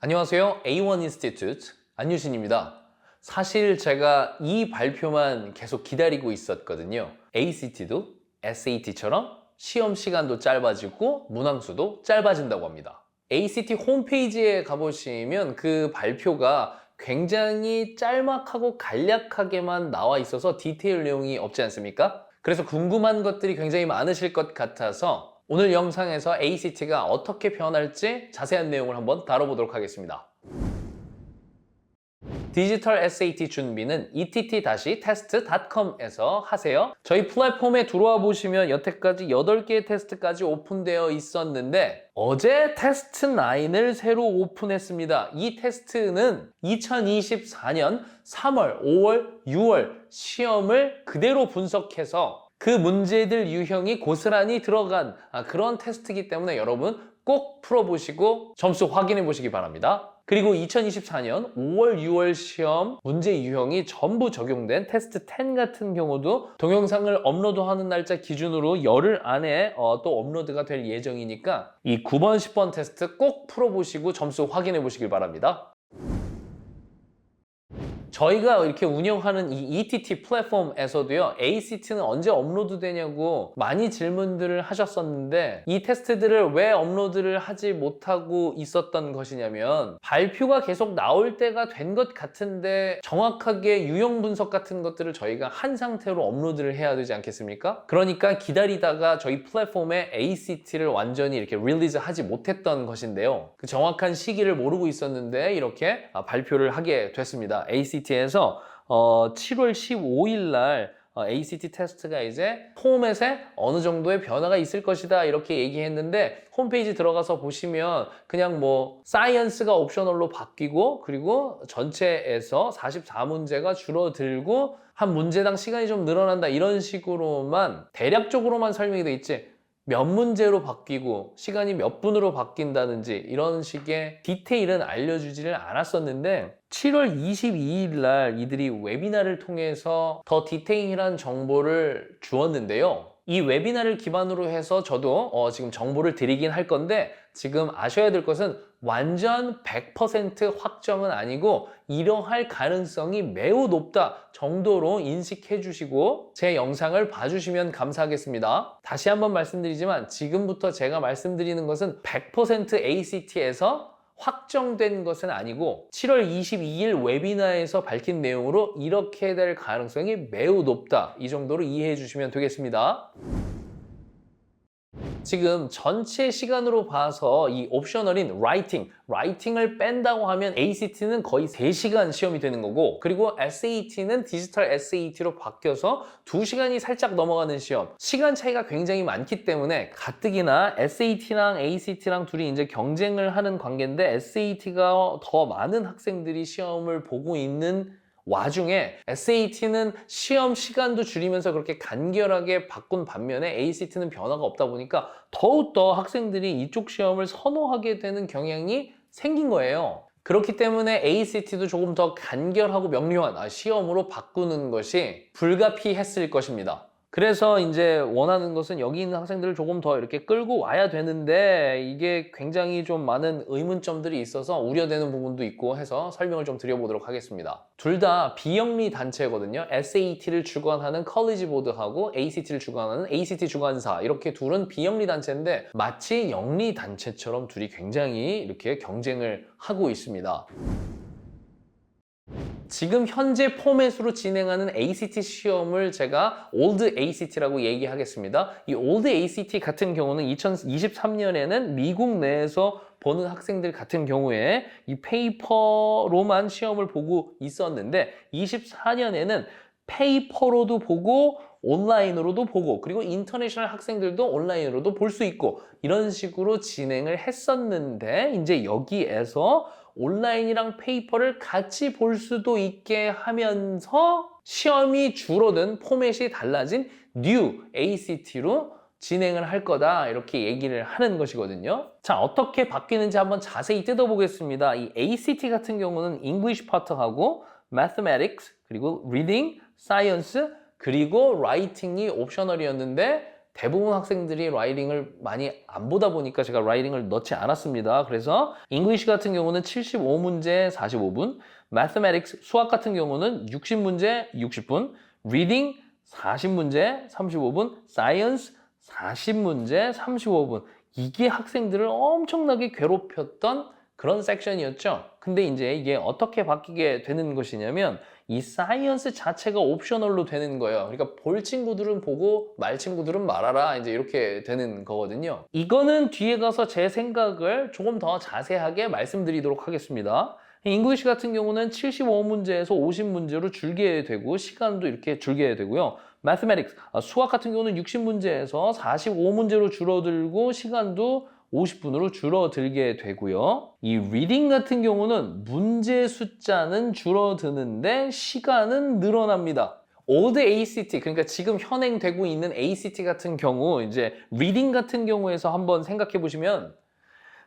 안녕하세요. A1 Institute 안유신입니다. 사실 제가 이 발표만 계속 기다리고 있었거든요. ACT도 SAT처럼 시험 시간도 짧아지고 문항수도 짧아진다고 합니다. ACT 홈페이지에 가보시면 그 발표가 굉장히 짤막하고 간략하게만 나와 있어서 디테일 내용이 없지 않습니까? 그래서 궁금한 것들이 굉장히 많으실 것 같아서 오늘 영상에서 ACT가 어떻게 변할지 자세한 내용을 한번 다뤄보도록 하겠습니다. 디지털 SAT 준비는 ett-test.com에서 하세요. 저희 플랫폼에 들어와 보시면 여태까지 8개의 테스트까지 오픈되어 있었는데 어제 테스트 9을 새로 오픈했습니다. 이 테스트는 2024년 3월, 5월, 6월 시험을 그대로 분석해서 그 문제들 유형이 고스란히 들어간 그런 테스트이기 때문에 여러분 꼭 풀어보시고 점수 확인해 보시기 바랍니다. 그리고 2024년 5월, 6월 시험 문제 유형이 전부 적용된 테스트 10 같은 경우도 동영상을 업로드하는 날짜 기준으로 열흘 안에 또 업로드가 될 예정이니까 이 9번, 10번 테스트 꼭 풀어보시고 점수 확인해 보시길 바랍니다. 저희가 이렇게 운영하는 이 ETT 플랫폼에서도요, ACT는 언제 업로드 되냐고 많이 질문들을 하셨었는데 이 테스트들을 왜 업로드를 하지 못하고 있었던 것이냐면 발표가 계속 나올 때가 된 것 같은데 정확하게 유형 분석 같은 것들을 저희가 한 상태로 업로드를 해야 되지 않겠습니까? 그러니까 기다리다가 저희 플랫폼에 ACT를 완전히 이렇게 릴리즈 하지 못했던 것인데요. 그 정확한 시기를 모르고 있었는데 이렇게 발표를 하게 됐습니다. ACT에서 7월 15일 날 ACT 테스트가 이제 포맷에 어느 정도의 변화가 있을 것이다 이렇게 얘기했는데 홈페이지 들어가서 보시면 그냥 뭐 사이언스가 옵셔널로 바뀌고 그리고 전체에서 44문제가 줄어들고 한 문제당 시간이 좀 늘어난다 이런 식으로만 대략적으로만 설명이 돼 있지 몇 문제로 바뀌고 시간이 몇 분으로 바뀐다든지 이런 식의 디테일은 알려주지를 않았었는데 7월 22일 날 이들이 웨비나를 통해서 더 디테일한 정보를 주었는데요. 이 웨비나를 기반으로 해서 저도 지금 정보를 드리긴 할 건데 지금 아셔야 될 것은 완전 100% 확정은 아니고 이러할 가능성이 매우 높다 정도로 인식해 주시고 제 영상을 봐주시면 감사하겠습니다. 다시 한번 말씀드리지만 지금부터 제가 말씀드리는 것은 100% ACT에서 확정된 것은 아니고 7월 22일 웨비나에서 밝힌 내용으로 이렇게 될 가능성이 매우 높다 이 정도로 이해해 주시면 되겠습니다. 지금 전체 시간으로 봐서 이 옵셔널인 라이팅을 뺀다고 하면 ACT는 거의 3시간 시험이 되는 거고 그리고 SAT는 디지털 SAT로 바뀌어서 2시간이 살짝 넘어가는 시험 시간 차이가 굉장히 많기 때문에 가뜩이나 SAT랑 ACT랑 둘이 이제 경쟁을 하는 관계인데 SAT가 더 많은 학생들이 시험을 보고 있는 와중에 SAT는 시험 시간도 줄이면서 그렇게 간결하게 바꾼 반면에 ACT는 변화가 없다 보니까 더욱더 학생들이 이쪽 시험을 선호하게 되는 경향이 생긴 거예요. 그렇기 때문에 ACT도 조금 더 간결하고 명료한 시험으로 바꾸는 것이 불가피했을 것입니다. 그래서 이제 원하는 것은 여기 있는 학생들을 조금 더 이렇게 끌고 와야 되는데 이게 굉장히 좀 많은 의문점들이 있어서 우려되는 부분도 있고 해서 설명을 좀 드려보도록 하겠습니다. 둘 다 비영리 단체거든요. SAT를 주관하는 컬리지 보드하고 ACT를 주관하는 ACT 주관사 이렇게 둘은 비영리 단체인데 마치 영리 단체처럼 둘이 굉장히 이렇게 경쟁을 하고 있습니다. 지금 현재 포맷으로 진행하는 ACT 시험을 제가 Old ACT라고 얘기하겠습니다. 이 Old ACT 같은 경우는 2023년에는 미국 내에서 보는 학생들 같은 경우에 이 페이퍼로만 시험을 보고 있었는데 24년에는 페이퍼로도 보고 온라인으로도 보고 그리고 인터내셔널 학생들도 온라인으로도 볼 수 있고 이런 식으로 진행을 했었는데 이제 여기에서 온라인이랑 페이퍼를 같이 볼 수도 있게 하면서 시험이 줄어든 포맷이 달라진 New ACT로 진행을 할 거다 이렇게 얘기를 하는 것이거든요. 자, 어떻게 바뀌는지 한번 자세히 뜯어보겠습니다. 이 ACT 같은 경우는 English 파트하고 Mathematics 그리고 Reading, Science 그리고 Writing이 옵셔널이었는데 대부분 학생들이 라이팅을 많이 안 보다 보니까 제가 라이팅을 넣지 않았습니다. 그래서 English 같은 경우는 75문제 45분, Mathematics 수학 같은 경우는 60문제 60분, Reading 40문제 35분, Science 40문제 35분. 이게 학생들을 엄청나게 괴롭혔던 그런 섹션이었죠. 근데 이제 이게 어떻게 바뀌게 되는 것이냐면 이 사이언스 자체가 옵셔널로 되는 거예요. 그러니까 볼 친구들은 보고 말 친구들은 말아라, 이제 이렇게 되는 거거든요. 이거는 뒤에 가서 제 생각을 조금 더 자세하게 말씀드리도록 하겠습니다. 잉글리시 같은 경우는 75문제에서 50문제로 줄게 되고 시간도 이렇게 줄게 되고요. Mathematics, 수학 같은 경우는 60문제에서 45문제로 줄어들고 시간도 50분으로 줄어들게 되고요. 이 리딩 같은 경우는 문제 숫자는 줄어드는데 시간은 늘어납니다. Old ACT, 그러니까 지금 현행되고 있는 ACT 같은 경우 이제 리딩 같은 경우에서 한번 생각해 보시면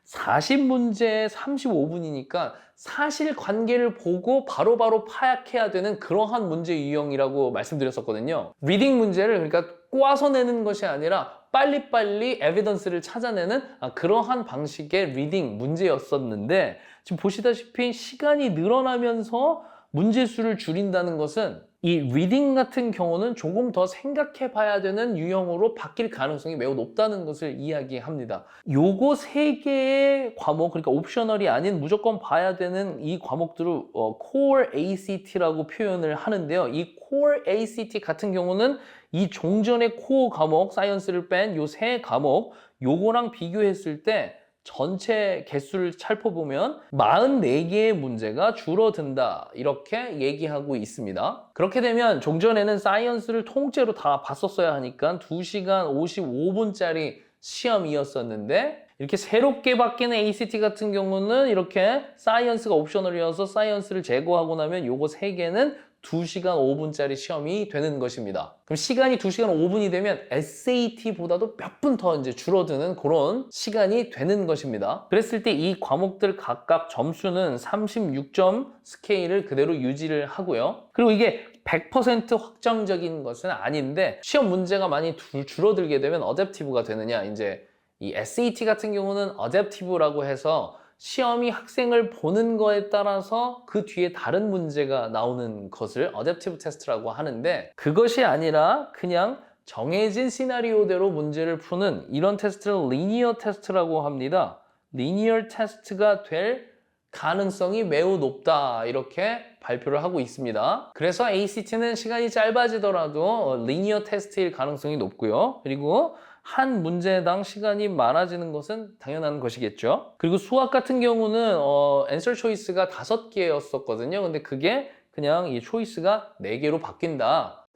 40문제에 35분이니까 사실관계를 보고 바로바로 파악해야 되는 그러한 문제 유형이라고 말씀드렸었거든요. 리딩 문제를 그러니까 꼬아서 내는 것이 아니라 빨리빨리 에비던스를 찾아내는 그러한 방식의 리딩 문제였었는데 지금 보시다시피 시간이 늘어나면서 문제수를 줄인다는 것은 이 리딩 같은 경우는 조금 더 생각해 봐야 되는 유형으로 바뀔 가능성이 매우 높다는 것을 이야기합니다. 요거 세 개의 과목, 그러니까 옵셔널이 아닌 무조건 봐야 되는 이 과목들을 Core ACT라고 표현을 하는데요. 이 Core ACT 같은 경우는 이 종전의 코어 과목, 사이언스를 뺀 요 세 과목, 요거랑 비교했을 때 전체 개수를 살펴보면 44개의 문제가 줄어든다, 이렇게 얘기하고 있습니다. 그렇게 되면 종전에는 사이언스를 통째로 다 봤었어야 하니까 2시간 55분짜리 시험이었었는데 이렇게 새롭게 바뀌는 ACT 같은 경우는 이렇게 사이언스가 옵셔널이어서 사이언스를 제거하고 나면 요거 3개는 2시간 5분짜리 시험이 되는 것입니다. 그럼 시간이 2시간 5분이 되면 SAT보다도 몇 분 더 이제 줄어드는 그런 시간이 되는 것입니다. 그랬을 때 이 과목들 각각 점수는 36점 스케일을 그대로 유지를 하고요. 그리고 이게 100% 확정적인 것은 아닌데 시험 문제가 많이 줄어들게 되면 어댑티브가 되느냐, 이제 이 SAT 같은 경우는 어댑티브라고 해서 시험이 학생을 보는 거에 따라서 그 뒤에 다른 문제가 나오는 것을 어댑티브 테스트라고 하는데 그것이 아니라 그냥 정해진 시나리오대로 문제를 푸는 이런 테스트를 리니어 테스트라고 합니다. 리니어 테스트가 될 가능성이 매우 높다, 이렇게 발표를 하고 있습니다. 그래서 ACT는 시간이 짧아지더라도 리니어 테스트일 가능성이 높고요. 그리고 한 문제당 시간이 많아지는 것은 당연한 것이겠죠. 그리고 수학 같은 경우는 answer choice가 5개였었거든요. 근데 그게 그냥 이 초이스가 4개로 바뀐다.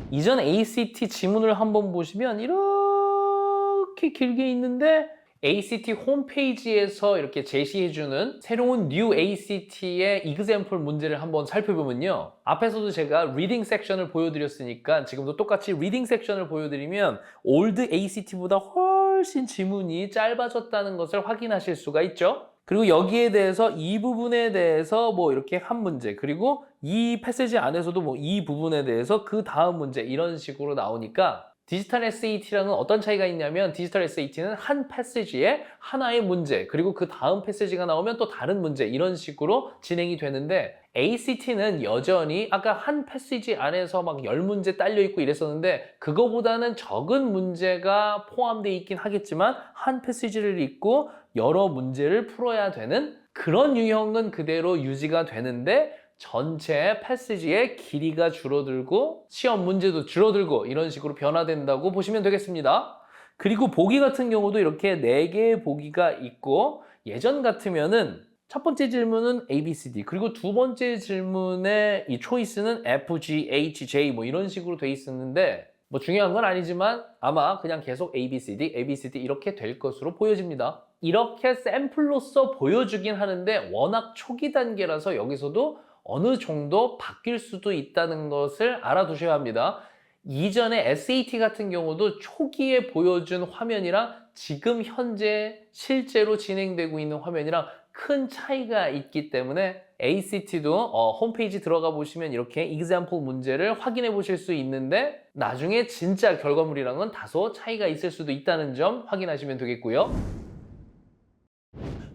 이전 ACT 지문을 한번 보시면 이렇게 길게 있는데 ACT 홈페이지에서 이렇게 제시해주는 새로운 New ACT의 example 문제를 한번 살펴보면요. 앞에서도 제가 리딩 섹션을 보여드렸으니까 지금도 똑같이 리딩 섹션을 보여드리면 Old ACT보다 훨씬 지문이 짧아졌다는 것을 확인하실 수가 있죠. 그리고 여기에 대해서 이 부분에 대해서 뭐 이렇게 한 문제, 그리고 이 패시지 안에서도 뭐 이 부분에 대해서 그 다음 문제, 이런 식으로 나오니까 디지털 SAT랑은 어떤 차이가 있냐면 디지털 SAT는 한 패시지에 하나의 문제, 그리고 그 다음 패시지가 나오면 또 다른 문제, 이런 식으로 진행이 되는데 ACT는 여전히 아까 한 패시지 안에서 막 10문제 딸려있고 이랬었는데 그거보다는 적은 문제가 포함되어 있긴 하겠지만 한 패시지를 읽고 여러 문제를 풀어야 되는 그런 유형은 그대로 유지가 되는데 전체 패시지의 길이가 줄어들고 시험 문제도 줄어들고 이런 식으로 변화된다고 보시면 되겠습니다. 그리고 보기 같은 경우도 이렇게 4개의 보기가 있고 예전 같으면은 첫 번째 질문은 A, B, C, D, 그리고 두 번째 질문의 이 초이스는 F, G, H, J 뭐 이런 식으로 돼 있었는데 뭐 중요한 건 아니지만 아마 그냥 계속 A, B, C, D, A, B, C, D 이렇게 될 것으로 보여집니다. 이렇게 샘플로서 보여주긴 하는데 워낙 초기 단계라서 여기서도 어느 정도 바뀔 수도 있다는 것을 알아두셔야 합니다. 이전에 SAT 같은 경우도 초기에 보여준 화면이랑 지금 현재 실제로 진행되고 있는 화면이랑 큰 차이가 있기 때문에 ACT도 홈페이지 들어가 보시면 이렇게 example 문제를 확인해 보실 수 있는데 나중에 진짜 결과물이랑은 다소 차이가 있을 수도 있다는 점 확인하시면 되겠고요.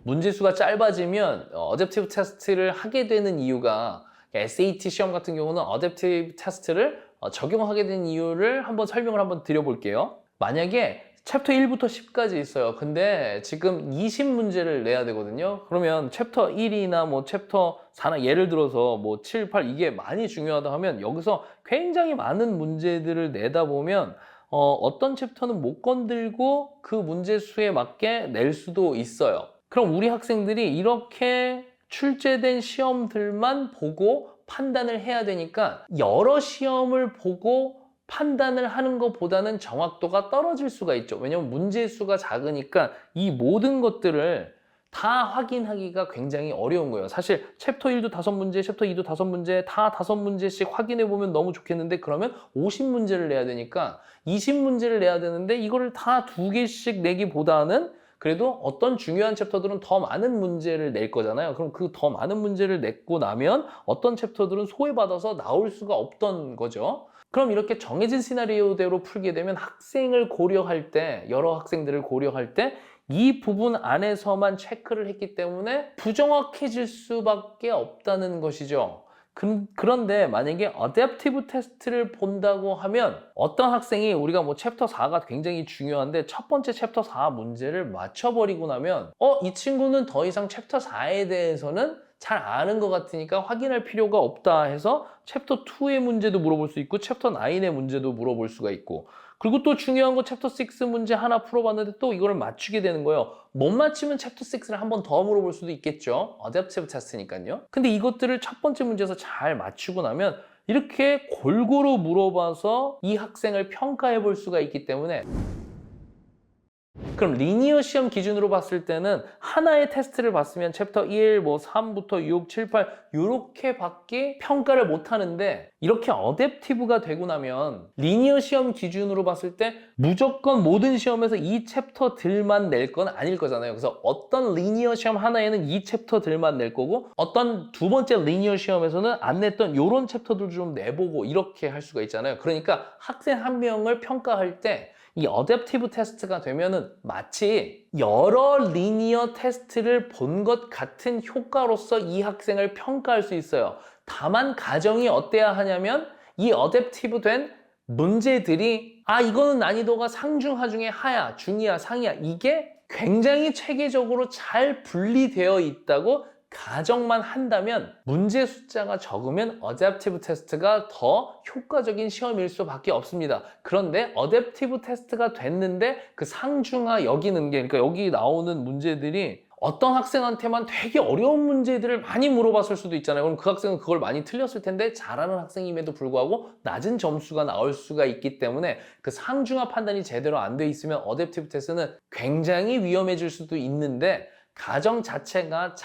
문제 수가 짧아지면 어댑티브 테스트를 하게 되는 이유가 SAT 시험 같은 경우는 어댑티브 테스트를 적용하게 된 이유를 설명을 드려볼게요. 만약에 챕터 1부터 10까지 있어요. 근데 지금 20문제를 내야 되거든요. 그러면 챕터 1이나 뭐 챕터 4나 예를 들어서 뭐 7, 8 이게 많이 중요하다 하면 여기서 굉장히 많은 문제들을 내다 보면 어떤 챕터는 못 건들고 그 문제 수에 맞게 낼 수도 있어요. 그럼 우리 학생들이 이렇게 출제된 시험들만 보고 판단을 해야 되니까 여러 시험을 보고 판단을 하는 것보다는 정확도가 떨어질 수가 있죠. 왜냐면 문제 수가 작으니까 이 모든 것들을 다 확인하기가 굉장히 어려운 거예요. 사실 챕터 1도 5문제, 챕터 2도 5문제, 다 5문제씩 확인해 보면 너무 좋겠는데 그러면 50문제를 내야 되니까 20문제를 내야 되는데 이거를 다 2개씩 내기보다는 그래도 어떤 중요한 챕터들은 더 많은 문제를 낼 거잖아요. 그럼 그 더 많은 문제를 냈고 나면 어떤 챕터들은 소외받아서 나올 수가 없던 거죠. 그럼 이렇게 정해진 시나리오대로 풀게 되면 학생을 고려할 때, 여러 학생들을 고려할 때 이 부분 안에서만 체크를 했기 때문에 부정확해질 수밖에 없다는 것이죠. 그런데 만약에 어댑티브 테스트를 본다고 하면 어떤 학생이 우리가 뭐 챕터 4가 굉장히 중요한데 첫 번째 챕터 4 문제를 맞춰버리고 나면 이 친구는 더 이상 챕터 4에 대해서는 잘 아는 것 같으니까 확인할 필요가 없다 해서 챕터 2의 문제도 물어볼 수 있고 챕터 9의 문제도 물어볼 수가 있고 그리고 또 중요한 거 챕터 6 문제 하나 풀어봤는데 또 이거를 맞추게 되는 거예요. 못 맞추면 챕터 6를 한 번 더 물어볼 수도 있겠죠. 어댑티브 테스트니까요. 근데 이것들을 첫 번째 문제에서 잘 맞추고 나면 이렇게 골고루 물어봐서 이 학생을 평가해 볼 수가 있기 때문에 그럼 리니어 시험 기준으로 봤을 때는 하나의 테스트를 봤으면 챕터 1, 뭐 3부터 6, 7, 8 이렇게 밖에 평가를 못 하는데 이렇게 어댑티브가 되고 나면 리니어 시험 기준으로 봤을 때 무조건 모든 시험에서 이 챕터들만 낼 건 아닐 거잖아요. 그래서 어떤 리니어 시험 하나에는 이 챕터들만 낼 거고 어떤 두 번째 리니어 시험에서는 안 냈던 이런 챕터들 좀 내보고 이렇게 할 수가 있잖아요. 그러니까 학생 한 명을 평가할 때 이 어댑티브 테스트가 되면은 마치 여러 리니어 테스트를 본 것 같은 효과로서 이 학생을 평가할 수 있어요. 다만 가정이 어때야 하냐면 이 어댑티브 된 문제들이 이거는 난이도가 상중, 하중에 하야, 중이야, 상이야 이게 굉장히 체계적으로 잘 분리되어 있다고 가정만 한다면 문제 숫자가 적으면 어댑티브 테스트가 더 효과적인 시험일 수밖에 없습니다. 그런데 어댑티브 테스트가 됐는데 그 상중하 여기는 게 그러니까 여기 나오는 문제들이 어떤 학생한테만 되게 어려운 문제들을 많이 물어봤을 수도 있잖아요. 그럼 그 학생은 그걸 많이 틀렸을 텐데 잘하는 학생임에도 불구하고 낮은 점수가 나올 수가 있기 때문에 그 상중하 판단이 제대로 안 돼 있으면 어댑티브 테스트는 굉장히 위험해질 수도 있는데 가정 자체가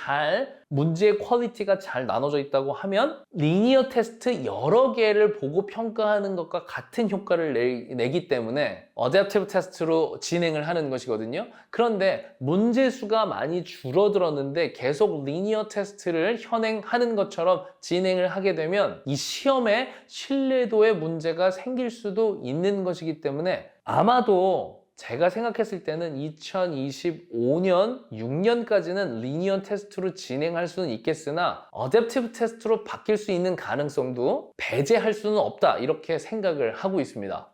문제의 퀄리티가 잘 나눠져 있다고 하면 리니어 테스트 여러 개를 보고 평가하는 것과 같은 효과를 내기 때문에 어댑티브 테스트로 진행을 하는 것이거든요. 그런데 문제 수가 많이 줄어들었는데 계속 리니어 테스트를 현행하는 것처럼 진행을 하게 되면 이 시험에 신뢰도에 문제가 생길 수도 있는 것이기 때문에 아마도 제가 생각했을 때는 2025년, 6년까지는 리니어 테스트로 진행할 수는 있겠으나 어댑티브 테스트로 바뀔 수 있는 가능성도 배제할 수는 없다 이렇게 생각을 하고 있습니다.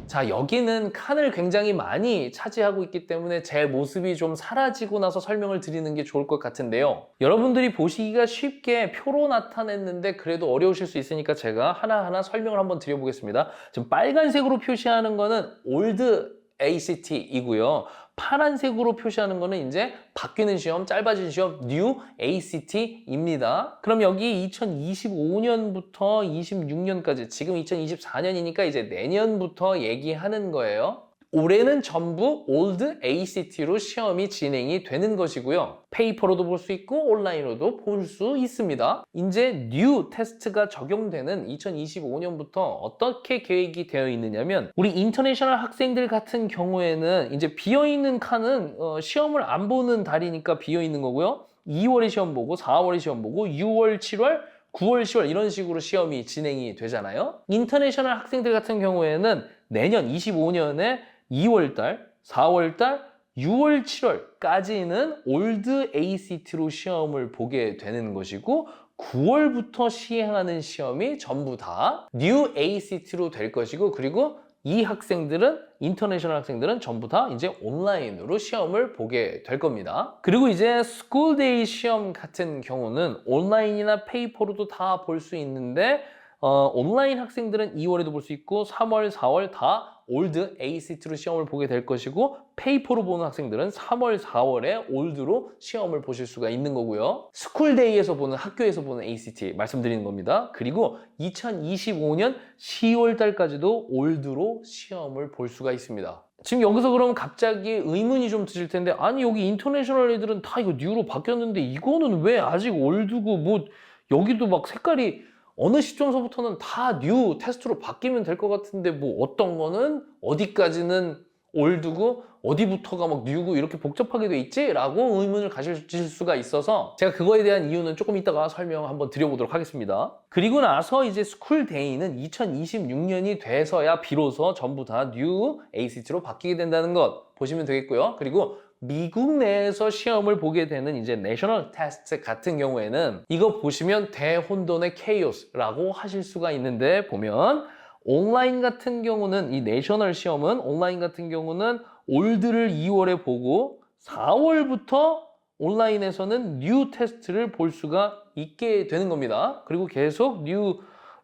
자, 여기는 칸을 굉장히 많이 차지하고 있기 때문에 제 모습이 좀 사라지고 나서 설명을 드리는 게 좋을 것 같은데요. 여러분들이 보시기가 쉽게 표로 나타냈는데 그래도 어려우실 수 있으니까 제가 하나하나 설명을 한번 드려보겠습니다. 지금 빨간색으로 표시하는 거는 올드 ACT이고요. 파란색으로 표시하는 거는 이제 바뀌는 시험, 짧아진 시험, New ACT입니다. 그럼 여기 2025년부터 26년까지, 지금 2024년이니까 이제 내년부터 얘기하는 거예요. 올해는 전부 올드 ACT로 시험이 진행이 되는 것이고요. 페이퍼로도 볼 수 있고 온라인으로도 볼 수 있습니다. 이제 뉴 테스트가 적용되는 2025년부터 어떻게 계획이 되어 있느냐면 우리 인터내셔널 학생들 같은 경우에는 이제 비어있는 칸은 시험을 안 보는 달이니까 비어있는 거고요. 2월에 시험 보고 4월에 시험 보고 6월, 7월, 9월, 10월 이런 식으로 시험이 진행이 되잖아요. 인터내셔널 학생들 같은 경우에는 내년 25년에 2월달, 4월달, 6월, 7월까지는 올드 ACT로 시험을 보게 되는 것이고 9월부터 시행하는 시험이 전부 다 뉴 ACT로 될 것이고 그리고 이 학생들은 인터내셔널 학생들은 전부 다 이제 온라인으로 시험을 보게 될 겁니다. 그리고 이제 스쿨데이 시험 같은 경우는 온라인이나 페이퍼로도 다 볼 수 있는데 온라인 학생들은 2월에도 볼 수 있고 3월, 4월 다 올드 ACT로 시험을 보게 될 것이고 페이퍼로 보는 학생들은 3월, 4월에 올드로 시험을 보실 수가 있는 거고요. 스쿨데이에서 보는 학교에서 보는 ACT 말씀드리는 겁니다. 그리고 2025년 10월 달까지도 올드로 시험을 볼 수가 있습니다. 지금 여기서 그러면 갑자기 의문이 좀 드실 텐데 아니 여기 인터내셔널 애들은 다 이거 뉴로 바뀌었는데 이거는 왜 아직 올드고 뭐 여기도 막 색깔이 어느 시점서부터는 다 뉴 테스트로 바뀌면 될 것 같은데 뭐 어떤 거는 어디까지는 올드고 어디부터가 막 뉴고 이렇게 복잡하게 돼 있지? 라고 의문을 가질 수가 있어서 제가 그거에 대한 이유는 조금 이따가 설명 한번 드려보도록 하겠습니다. 그리고 나서 이제 스쿨데이는 2026년이 돼서야 비로소 전부 다 뉴 ACT로 바뀌게 된다는 것 보시면 되겠고요. 그리고 미국 내에서 시험을 보게 되는 이제 내셔널 테스트 같은 경우에는 이거 보시면 대혼돈의 케이오스라고 하실 수가 있는데 보면 온라인 같은 경우는 이 내셔널 시험은 온라인 같은 경우는 올드를 2월에 보고 4월부터 온라인에서는 뉴 테스트를 볼 수가 있게 되는 겁니다. 그리고 계속 뉴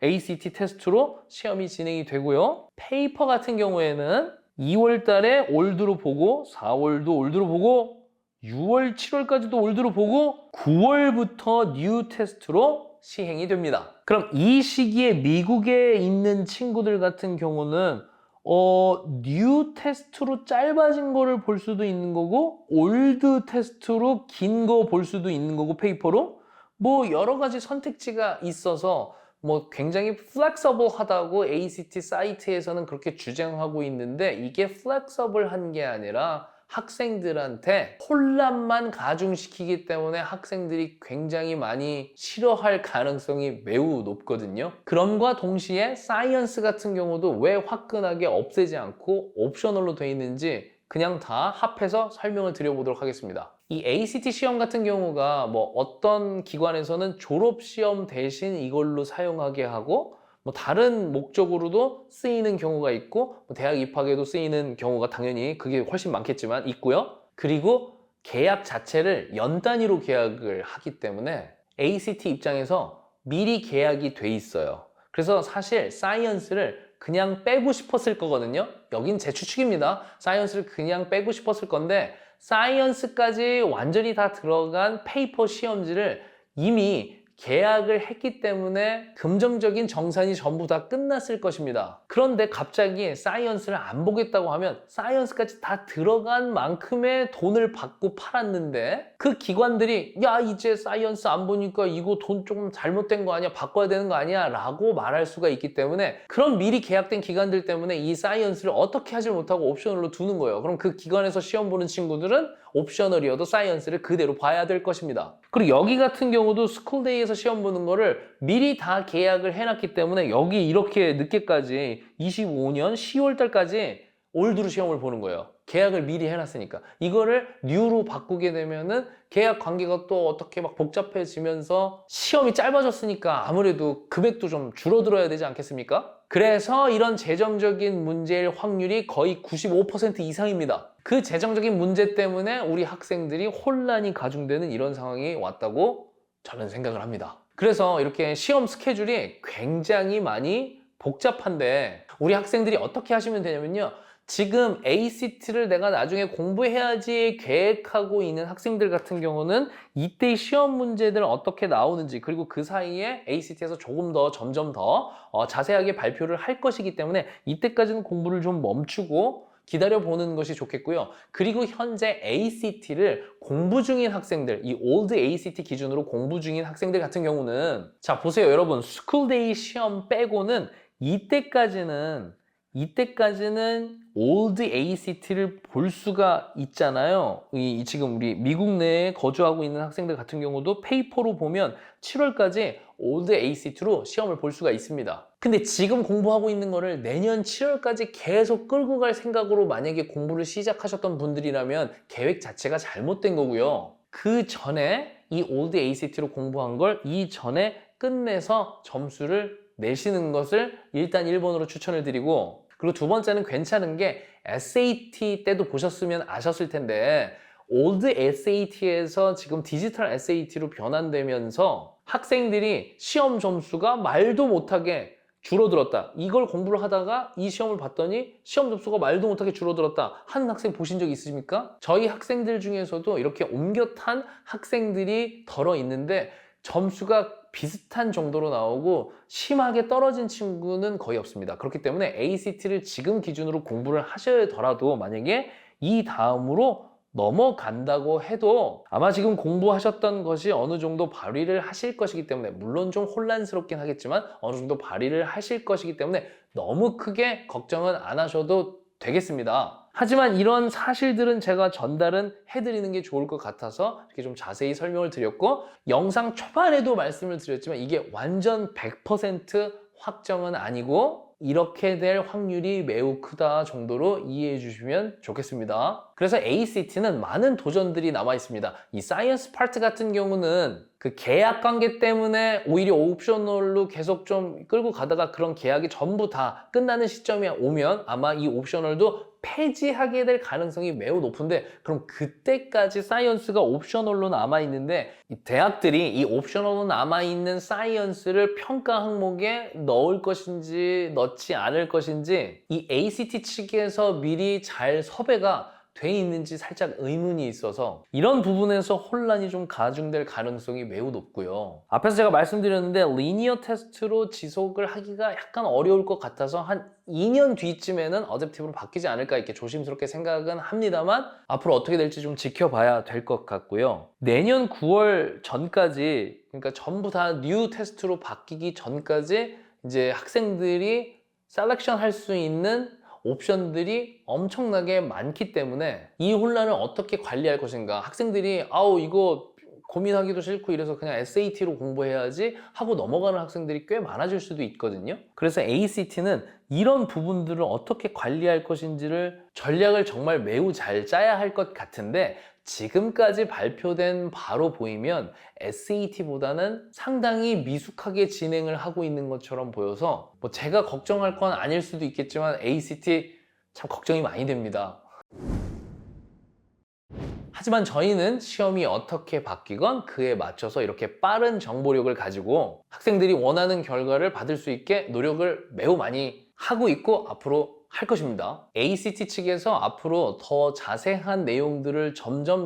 ACT 테스트로 시험이 진행이 되고요. 페이퍼 같은 경우에는 2월 달에 올드로 보고 4월도 올드로 보고 6월, 7월까지도 올드로 보고 9월부터 뉴 테스트로 시행이 됩니다. 그럼 이 시기에 미국에 있는 친구들 같은 경우는 뉴 테스트로 짧아진 거를 볼 수도 있는 거고 올드 테스트로 긴 거 볼 수도 있는 거고 페이퍼로 뭐 여러 가지 선택지가 있어서 뭐 굉장히 플렉서블하다고 ACT 사이트에서는 그렇게 주장하고 있는데 이게 플렉서블한 게 아니라 학생들한테 혼란만 가중시키기 때문에 학생들이 굉장히 많이 싫어할 가능성이 매우 높거든요. 그럼과 동시에 사이언스 같은 경우도 왜 화끈하게 없애지 않고 옵셔널로 되어 있는지 그냥 다 합해서 설명을 드려보도록 하겠습니다. 이 ACT 시험 같은 경우가 뭐 어떤 기관에서는 졸업 시험 대신 이걸로 사용하게 하고 뭐 다른 목적으로도 쓰이는 경우가 있고 뭐 대학 입학에도 쓰이는 경우가 당연히 그게 훨씬 많겠지만 있고요. 그리고 계약 자체를 연 단위로 계약을 하기 때문에 ACT 입장에서 미리 계약이 돼 있어요. 그래서 사실 사이언스를 그냥 빼고 싶었을 거거든요. 여긴 제 추측입니다. 사이언스를 그냥 빼고 싶었을 건데 사이언스까지 완전히 다 들어간 페이퍼 시험지를 이미 계약을 했기 때문에 금전적인 정산이 전부 다 끝났을 것입니다. 그런데 갑자기 사이언스를 안 보겠다고 하면 사이언스까지 다 들어간 만큼의 돈을 받고 팔았는데 그 기관들이 야 이제 사이언스 안 보니까 이거 돈 조금 잘못된 거 아니야? 바꿔야 되는 거 아니야? 라고 말할 수가 있기 때문에 그런 미리 계약된 기관들 때문에 이 사이언스를 어떻게 하지 못하고 옵셔널로 두는 거예요. 그럼 그 기관에서 시험 보는 친구들은 옵셔널이어도 사이언스를 그대로 봐야 될 것입니다. 그리고 여기 같은 경우도 스쿨데이에서 시험 보는 거를 미리 다 계약을 해놨기 때문에 여기 이렇게 늦게까지 25년 10월 달까지 올드로 시험을 보는 거예요. 계약을 미리 해놨으니까. 이거를 뉴로 바꾸게 되면은 계약 관계가 또 어떻게 막 복잡해지면서 시험이 짧아졌으니까 아무래도 금액도 좀 줄어들어야 되지 않겠습니까? 그래서 이런 재정적인 문제일 확률이 거의 95% 이상입니다. 그 재정적인 문제 때문에 우리 학생들이 혼란이 가중되는 이런 상황이 왔다고 저는 생각을 합니다. 그래서 이렇게 시험 스케줄이 굉장히 많이 복잡한데 우리 학생들이 어떻게 하시면 되냐면요. 지금 ACT를 내가 나중에 공부해야지 계획하고 있는 학생들 같은 경우는 이때 시험 문제들 어떻게 나오는지 그리고 그 사이에 ACT에서 조금 더 점점 더 자세하게 발표를 할 것이기 때문에 이때까지는 공부를 좀 멈추고 기다려보는 것이 좋겠고요. 그리고 현재 ACT를 공부 중인 학생들, 이 올드 ACT 기준으로 공부 중인 학생들 같은 경우는 자 보세요 여러분, 스쿨데이 시험 빼고는 이때까지는 올드 ACT를 볼 수가 있잖아요. 지금 우리 미국 내에 거주하고 있는 학생들 같은 경우도 페이퍼로 보면 7월까지 올드 ACT로 시험을 볼 수가 있습니다. 근데 지금 공부하고 있는 거를 내년 7월까지 계속 끌고 갈 생각으로 만약에 공부를 시작하셨던 분들이라면 계획 자체가 잘못된 거고요. 그 전에 이 올드 ACT로 공부한 걸 이전에 끝내서 점수를 내시는 것을 일단 1번으로 추천을 드리고, 그리고 두 번째는 괜찮은 게 SAT 때도 보셨으면 아셨을 텐데 올드 SAT에서 지금 디지털 SAT로 변환되면서 학생들이 시험 점수가 말도 못하게 줄어들었다. 이걸 공부를 하다가 이 시험을 봤더니 시험 점수가 말도 못하게 줄어들었다 하는 학생 보신 적 있으십니까? 저희 학생들 중에서도 이렇게 옮겨 탄 학생들이 덜어 있는데 점수가 비슷한 정도로 나오고 심하게 떨어진 친구는 거의 없습니다. 그렇기 때문에 ACT를 지금 기준으로 공부를 하셔더라도 만약에 이 다음으로 넘어간다고 해도 아마 지금 공부하셨던 것이 어느 정도 발휘를 하실 것이기 때문에, 물론 좀 혼란스럽긴 하겠지만 어느 정도 발휘를 하실 것이기 때문에 너무 크게 걱정은 안 하셔도 되겠습니다. 하지만 이런 사실들은 제가 전달은 해드리는 게 좋을 것 같아서 이렇게 좀 자세히 설명을 드렸고, 영상 초반에도 말씀을 드렸지만 이게 완전 100% 확정은 아니고 이렇게 될 확률이 매우 크다 정도로 이해해 주시면 좋겠습니다. 그래서 ACT는 많은 도전들이 남아 있습니다. 이 사이언스 파트 같은 경우는 그 계약 관계 때문에 오히려 옵셔널로 계속 좀 끌고 가다가 그런 계약이 전부 다 끝나는 시점에 오면 아마 이 옵셔널도 폐지하게 될 가능성이 매우 높은데, 그럼 그때까지 사이언스가 옵셔널로 남아있는데 이 대학들이 이 옵셔널로 남아있는 사이언스를 평가 항목에 넣을 것인지 넣지 않을 것인지 이 ACT 측에서 미리 잘 섭외가 돼 있는지 살짝 의문이 있어서 이런 부분에서 혼란이 좀 가중될 가능성이 매우 높고요. 앞에서 제가 말씀드렸는데 리니어 테스트로 지속을 하기가 약간 어려울 것 같아서 한 2년 뒤쯤에는 어댑티브로 바뀌지 않을까 이렇게 조심스럽게 생각은 합니다만 앞으로 어떻게 될지 좀 지켜봐야 될 것 같고요. 내년 9월 전까지, 그러니까 전부 다 뉴 테스트로 바뀌기 전까지 이제 학생들이 셀렉션 할 수 있는 옵션들이 엄청나게 많기 때문에 이 혼란을 어떻게 관리할 것인가, 학생들이 아우 이거 고민하기도 싫고 이래서 그냥 SAT로 공부해야지 하고 넘어가는 학생들이 꽤 많아질 수도 있거든요. 그래서 ACT는 이런 부분들을 어떻게 관리할 것인지를 전략을 정말 매우 잘 짜야 할 것 같은데, 지금까지 발표된 바로 보이면 SAT보다는 상당히 미숙하게 진행을 하고 있는 것처럼 보여서 뭐 제가 걱정할 건 아닐 수도 있겠지만 ACT 참 걱정이 많이 됩니다. 하지만 저희는 시험이 어떻게 바뀌건 그에 맞춰서 이렇게 빠른 정보력을 가지고 학생들이 원하는 결과를 받을 수 있게 노력을 매우 많이 하고 있고 앞으로 할 것입니다. ACT 측에서 앞으로 더 자세한 내용들을 점점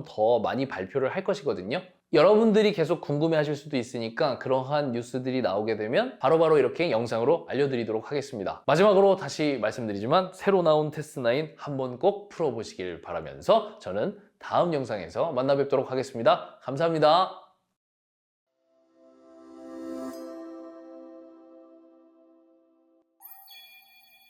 더 많이 발표를 할 것이거든요. 여러분들이 계속 궁금해 하실 수도 있으니까 그러한 뉴스들이 나오게 되면 바로바로 이렇게 영상으로 알려드리도록 하겠습니다. 마지막으로 다시 말씀드리지만 새로 나온 테스트9 한번 꼭 풀어보시길 바라면서 저는 다음 영상에서 만나 뵙도록 하겠습니다. 감사합니다.